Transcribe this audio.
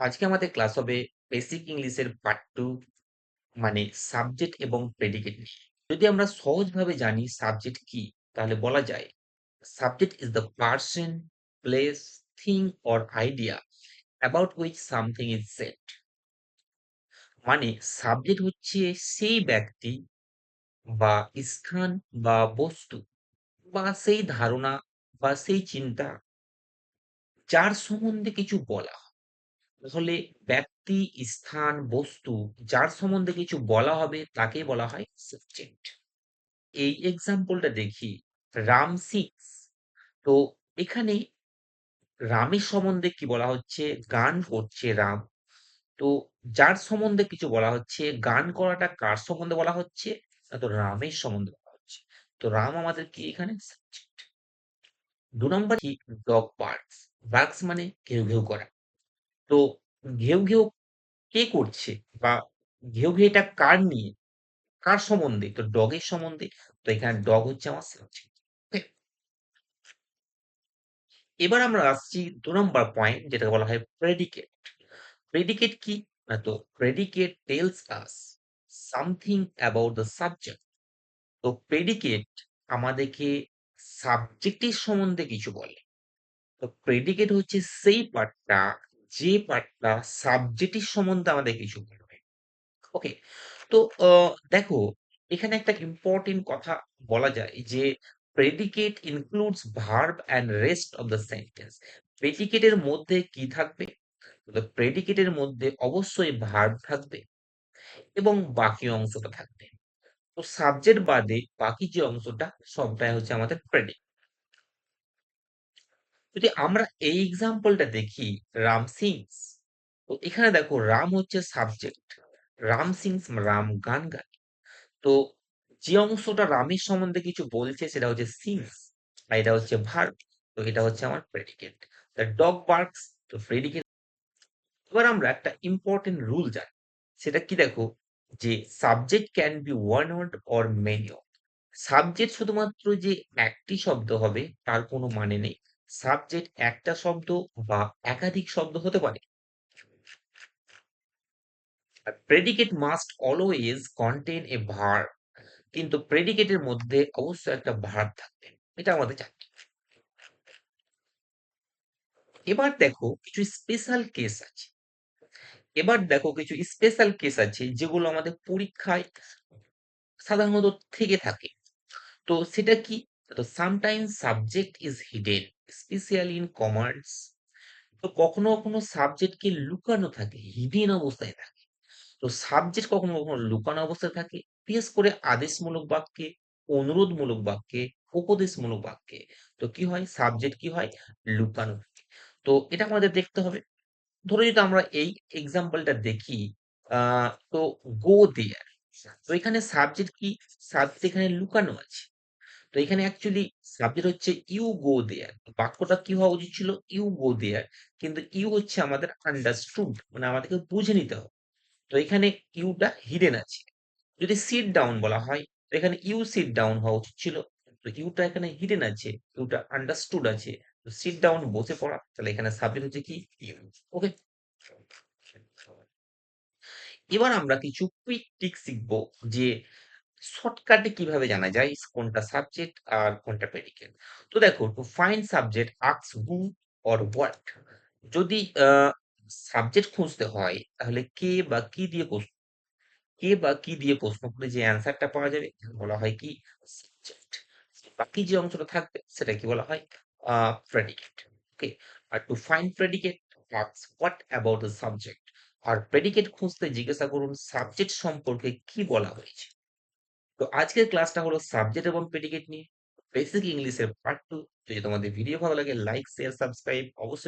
আজকে আমাদের ক্লাস হবে বেসিক ইংলিশের পার্ট 2 মানে সাবজেক্ট এবং প্রেডিকেট নিয়ে। যদি আমরা সহজভাবে জানি সাবজেক্ট কি তাহলে বলা যায় subject is the person, place, thing or idea about which something is said. মানে সাবজেক্ট হচ্ছে সেই ব্যক্তি বা স্থান বা বস্তু বা সেই ধারণা বা সেই চিন্তা যার সম্বন্ধে কিছু বলা হয়। তাহলে ব্যক্তি, স্থান, বস্তু যার সম্বন্ধে কিছু বলা হবে তাকেই বলা হয় সাবজেক্ট। এই এক্সাম্পলটা দেখি, রাম সিংস। তো এখানে রামের সম্বন্ধে কি বলা হচ্ছে? গান করছে রাম। তো যার সম্বন্ধে কিছু বলা হচ্ছে, গান করাটা কার সম্বন্ধে বলা হচ্ছে? না তো রামের সম্বন্ধে বলা হচ্ছে। তো রাম আমাদের কি এখানে সাবজেক্ট। ২ নম্বর কি ডগ বার্কস। বার্কস মানে ঘেউ, ঘেউ করা। তো ঘেউ, ঘেউ কে করছে? বা ঘেউ, ঘেউ এটা কার নিয়ে? কার সম্বন্ধে? তো ডগের সম্বন্ধে। তো এখানে ডগ হচ্ছে আমার সাবজেক্ট। ওকে? এবার আমরা আসছি ২ নম্বর পয়েন্ট যেটাকে বলা হয় প্রেডিকেট। প্রেডিকেট কি? না তো predicate tells us something about the subject. তো প্রেডিকেট আমাদেরকে সাবজেক্টের সম্বন্ধে কিছু বলে। তো প্রেডিকেট হচ্ছে সেই পার্টটা যে পার্টটা সাবজেক্টের সম্বন্ধে আমাদের কিছু বলবে। ওকে? তো দেখো এখানে একটা ইম্পোর্টেন্ট কথা বলা যায় যে predicate includes verb and rest of the sentence. প্রেডিকেটের মধ্যে কি থাকবে? তো প্রেডিকেটের মধ্যে অবশ্যই ভার্ব থাকবে এবং বাকি অংশটা থাকবে। তো সাবজেক্ট বাদে বাকি যে অংশটা সবটাই হচ্ছে আমাদের প্রেডিকেট। যদি আমরা এই এক্সাম্পলটা দেখি, রাম সিংস। তো এখানে দেখো রাম হচ্ছে সাবজেক্ট, রাম সিংস রাম গান গায়। তো যে অংশটা রামের সম্বন্ধে কিছু বলছে সেটা হচ্ছে সিংস, আর এটা হচ্ছে ভার্ব। তো এটা হচ্ছে আমার প্রেডিকেট। The dog barks. তো প্রেডিকেট। এবার আমরা একটা ইম্পর্টেন্ট রুল জানি, সেটা কি দেখো, যে subject can be one word or many word. Subject শুধুমাত্র যে একটি শব্দ হবে তার কোনো মানে নেই। সাবজেক্ট একটা শব্দ বা একাধিক শব্দ হতে পারে। প্রেডিকেট মাস্ট অলওয়েজ কন্টেইন এ ভার্ব। কিন্তু প্রেডিকেটের মধ্যে অবশ্যই একটা ভার্ব থাকবে। এটা আমাদের জানতে হবে। এবার দেখো কিছু স্পেশাল কেস আছে। যেগুলো আমাদের পরীক্ষায় সাধারণত থেকে থাকে। তো সেটা কি? তো sometimes subject is hidden, specially in commands. তো কখনো, কখনো সাবজেক্টকে লুকানো থাকে, হিডেন অবস্থায় থাকে। তো সাবজেক্ট কখনো, কখনো লুকানো অবস্থায় থাকে। বিশেষ করে আদেশমূলক বাক্যে, অনুরোধমূলক বাক্যে, উপদেশমূলক বাক্যে। তো কি হয়? সাবজেক্ট কি হয়? লুকানো থাকে। তো এটা আমাদের দেখতে হবে। ধরো যদি আমরা এই এক্সাম্পলটা দেখি, তো গো দেয়ার। তো এখানে সাবজেক্ট কি? সাবজেক্ট এখানে লুকানো আছে। তো এখানে অ্যাকচুয়ালি সাবজেক্ট হচ্ছে ইউ গো দেয়ার। বাক্যটা কি হওয়া উচিত ছিল? ইউ গো দেয়ার। কিন্তু ইউ হচ্ছে আমাদের আন্ডারস্টুড, মানে আমাদেরকে বুঝে নিতে হবে। তো এখানে ইউটা হিডেন আছে। যদি সিট ডাউন বলা হয়, তো এখানে ইউ সিট ডাউন হওয়া উচিত ছিল। তো ইউটা এখানে হিডেন আছে, ইউটা আন্ডারস্টুড আছে। তো সিট ডাউন বসে পড়া, তাহলে এখানে সাবজেক্ট হচ্ছে কি? ইউ। ওকে? এবার আমরা কিছু কুইক ট্রিক শিখবো যে শর্টকাটে কিভাবে জানা যায় কোনটা সাবজেক্ট আর কোনটা প্রেডিকেট। তো দেখো, to find subject ask who or what. যদি সাবজেক্ট খুঁজতে হয় তাহলে কে বা কি দিয়ে প্রশ্ন করলে যে অ্যান্সারটা পাওয়া যাবে তাকে বলা হয় কি? সাবজেক্ট। বাকি যে অংশটা থাকবে সেটা কি বলা হয়? প্রেডিকেট। ওকে? আর to find predicate ask what about the subject. আর প্রেডিকেট খুঁজতে জিজ্ঞাসা করুন সাবজেক্ট সম্পর্কে কি বলা হয়েছে। তো আজকের ক্লাসটা হলো সাবজেক্ট এবং প্রেডিকেট নিয়ে। বেসিক ইংলিশের পার্ট 2। যদি তোমাদের ভিডিও ভালো লাগে লাইক, শেয়ার, সাবস্ক্রাইব অবশ্যই